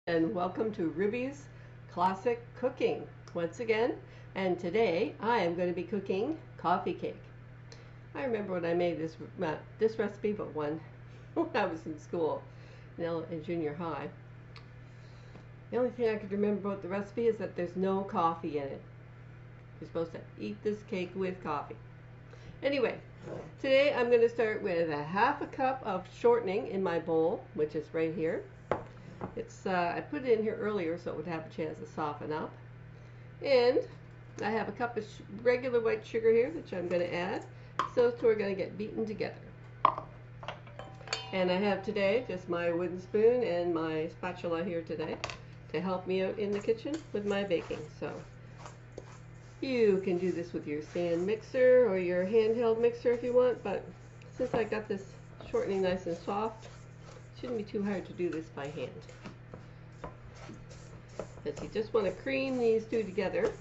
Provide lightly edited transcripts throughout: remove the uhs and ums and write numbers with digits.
And welcome to Ruby's Classic Cooking once again. And today I am going to be cooking coffee cake. I remember when I made this recipe, but one when I was in school, in junior high. The only thing I could remember about the recipe is that there's no coffee in it. You're supposed to eat this cake with coffee. Anyway, today I'm going to start with a half a cup of shortening in my bowl, which is right here. I put it in here earlier so it would have a chance to soften up. And I have a cup of regular white sugar here, which I'm going to add. So those two are going to get beaten together. And I have today just my wooden spoon and my spatula here today to help me out in the kitchen with my baking. So you can do this with your stand mixer or your handheld mixer if you want, but since I got this shortening nice and soft, it shouldn't be too hard to do this by hand. Because you just want to cream these two together.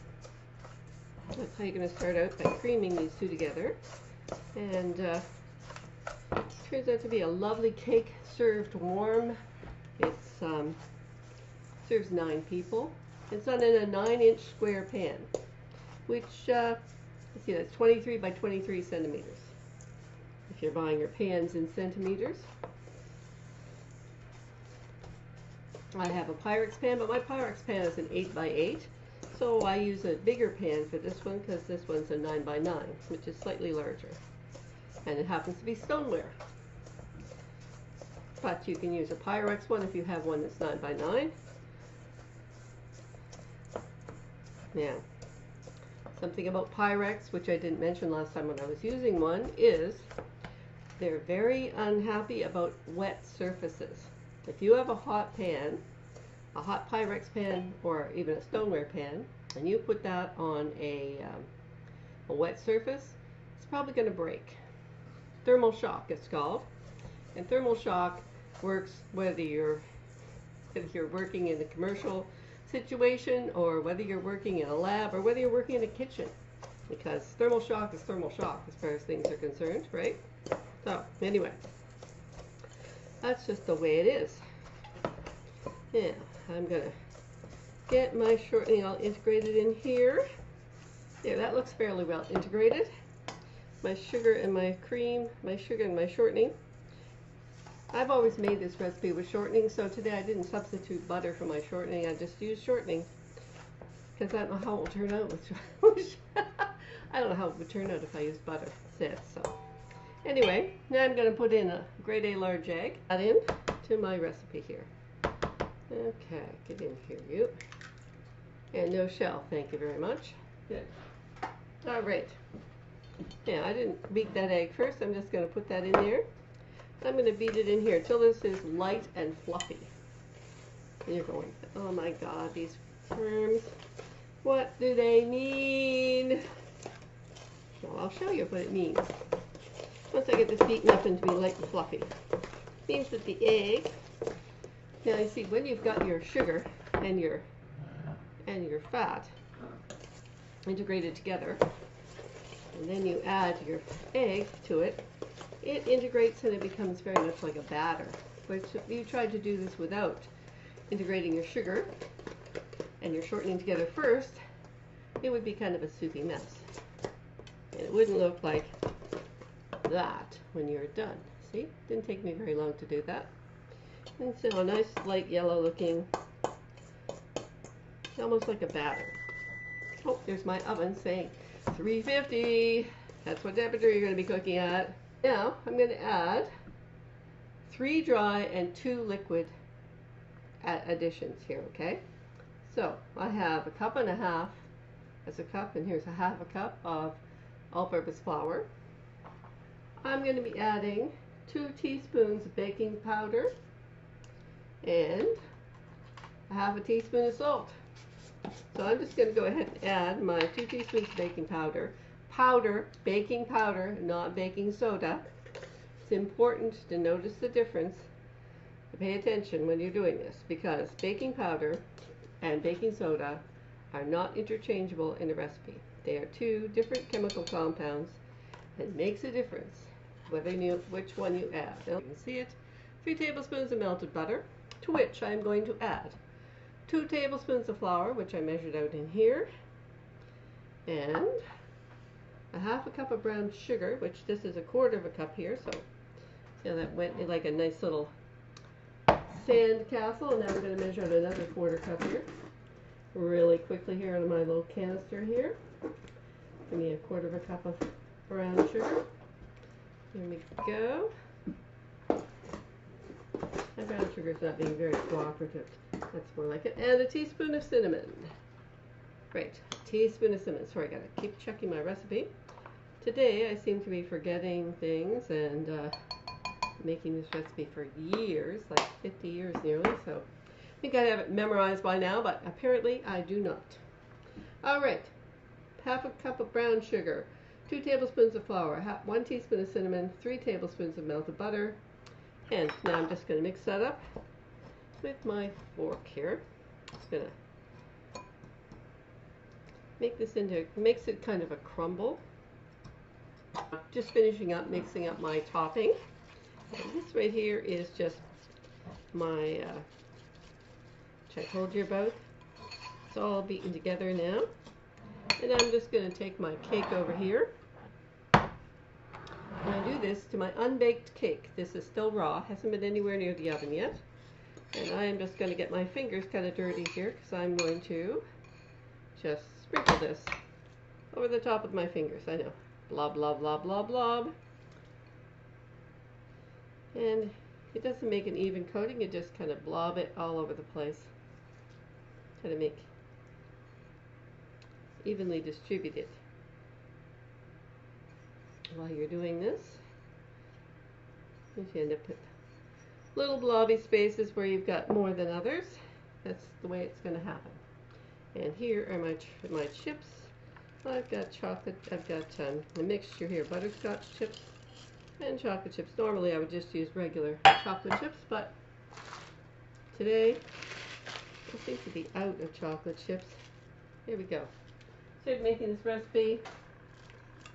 That's how you're going to start out, by creaming these two together. And it turns out to be a lovely cake served warm. It serves 9 people. It's done in a 9-inch square pan, which, let's see, that's 23 by 23 centimeters. If you're buying your pans in centimeters. I have a Pyrex pan, but my Pyrex pan is an 8 by 8. So I use a bigger pan for this one because this one's a 9 by 9, which is slightly larger. And it happens to be stoneware. But you can use a Pyrex one if you have one that's 9 by 9. Now, something about Pyrex, which I didn't mention last time when I was using one, is they're very unhappy about wet surfaces. If you have a hot pan, a hot Pyrex pan, or even a stoneware pan, and you put that on a wet surface, it's probably going to break. Thermal shock, it's called. And thermal shock works whether you're working in a commercial situation, or whether you're working in a lab, or whether you're working in a kitchen. Because thermal shock is thermal shock as far as things are concerned, right? So, anyway. That's just the way it is. Yeah, I'm going to get my shortening all integrated in here. There, that looks fairly well integrated. My sugar and my cream, my sugar and my shortening. I've always made this recipe with shortening, so today I didn't substitute butter for my shortening. I just used shortening because I don't know how it will turn out with I don't know how it would turn out if I used butter instead. So anyway, now I'm going to put in a grade A large egg. Add in to my recipe here. Okay, get in here, you. And no shell, thank you very much. Good. All right. Yeah, I didn't beat that egg first. I'm just going to put that in there. I'm going to beat it in here till this is light and fluffy. And you're going, oh my God, these worms. What do they mean? Well, I'll show you what it means. Once I get this beaten up and to be light and fluffy. It means that the egg, now you see when you've got your sugar and your fat integrated together, and then you add your egg to it, it integrates and it becomes very much like a batter. Which if you tried to do this without integrating your sugar and your shortening together first, it would be kind of a soupy mess. And it wouldn't look like that when you're done. See, didn't take me very long to do that. And so a nice light yellow looking, almost like a batter. Oh, there's my oven saying 350. That's what temperature you're going to be cooking at. Now I'm going to add 3 dry and 2 liquid additions here, okay? So I have a cup and a half, that's a cup, and here's a half a cup of all-purpose flour. I'm going to be adding 2 teaspoons of baking powder and a half a teaspoon of salt. So I'm just going to go ahead and add my 2 teaspoons of baking powder. Powder, baking powder, not baking soda. It's important to notice the difference, to pay attention when you're doing this, because baking powder and baking soda are not interchangeable in a recipe. They are 2 different chemical compounds, and it makes a difference whether you know which one you add. Now, you can see it. 3 tablespoons of melted butter, to which I am going to add 2 tablespoons of flour, which I measured out in here, and a half a cup of brown sugar, which this is a quarter of a cup here, so see how that went in like a nice little sand castle. And now we're going to measure out another quarter cup here really quickly here out of my little canister here. Give me a quarter of a cup of brown sugar. Here we go. My brown sugar is not being very cooperative. That's more like it. And a teaspoon of cinnamon. Great. Teaspoon of cinnamon. Sorry, I gotta keep checking my recipe. Today I seem to be forgetting things and making this recipe for years, like 50 years nearly, so I think I have it memorized by now, but apparently I do not. Alright, half a cup of brown sugar, 2 tablespoons of flour, 1 teaspoon of cinnamon, 3 tablespoons of melted butter, and now I'm just going to mix that up with my fork here. Just going to makes it kind of a crumble. Just finishing up mixing up my topping. And this right here is just my, which I told you about. It's all beaten together now. And I'm just going to take my cake over here. And I do this to my unbaked cake. This is still raw, hasn't been anywhere near the oven yet. And I am just going to get my fingers kind of dirty here because I'm going to just sprinkle this over the top of my fingers. I know. Blob, blob, blob, blob, blob. And it doesn't make an even coating, it just kind of blob it all over the place. Try to make evenly distributed. While you're doing this, you end up with little blobby spaces where you've got more than others. That's the way it's going to happen. And here are my chips. I've got chocolate, I've got a mixture here, butterscotch chips and chocolate chips. Normally I would just use regular chocolate chips, but today I seem to be out of chocolate chips. Here we go. Started making this recipe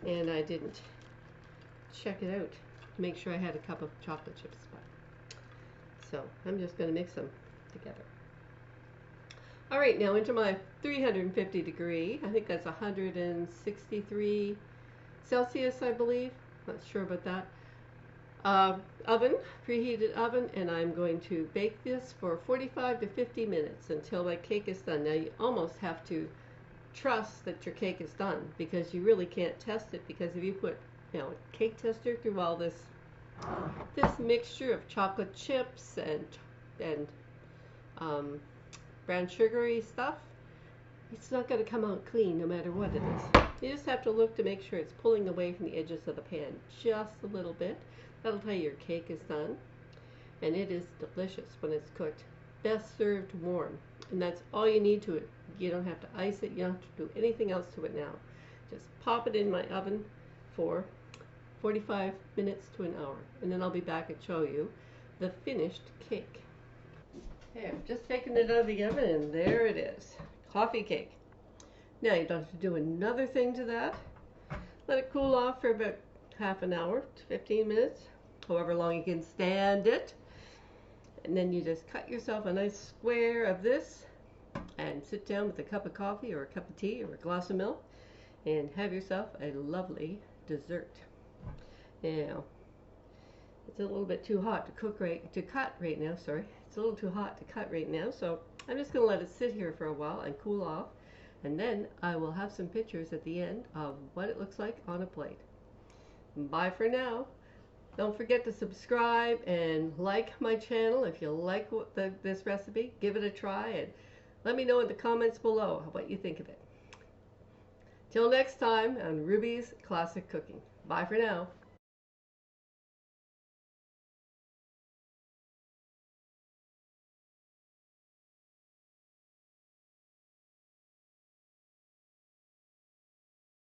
and I didn't check it out to make sure I had a cup of chocolate chips. So I'm just going to mix them together. Alright, now into my 350 degree, I think that's 163 Celsius, I believe. Not sure about that. Oven, preheated oven, and I'm going to bake this for 45 to 50 minutes until my cake is done. Now you almost have to trust that your cake is done because you really can't test it, because if you put a cake tester through all this mixture of chocolate chips and brown sugary stuff, it's not going to come out clean no matter what it is. You just have to look to make sure it's pulling away from the edges of the pan just a little bit. That'll tell you your cake is done. And it is delicious when it's cooked. Best served warm. And that's all you need to it. You don't have to ice it. You don't have to do anything else to it now. Just pop it in my oven for 45 minutes to an hour. And then I'll be back and show you the finished cake. Okay, I've just taken it out of the oven and there it is. Coffee cake. Now you don't have to do another thing to that. Let it cool off for about half an hour to 15 minutes, however long you can stand it. And then you just cut yourself a nice square of this and sit down with a cup of coffee or a cup of tea or a glass of milk and have yourself a lovely dessert. Now, it's a little bit too hot to cut right now, sorry. It's a little too hot to cut right now, so I'm just going to let it sit here for a while and cool off, and then I will have some pictures at the end of what it looks like on a plate. Bye for now. Don't forget to subscribe and like my channel if you like this recipe. Give it a try and let me know in the comments below what you think of it. Till next time on Ruby's Classic Cooking. Bye for now.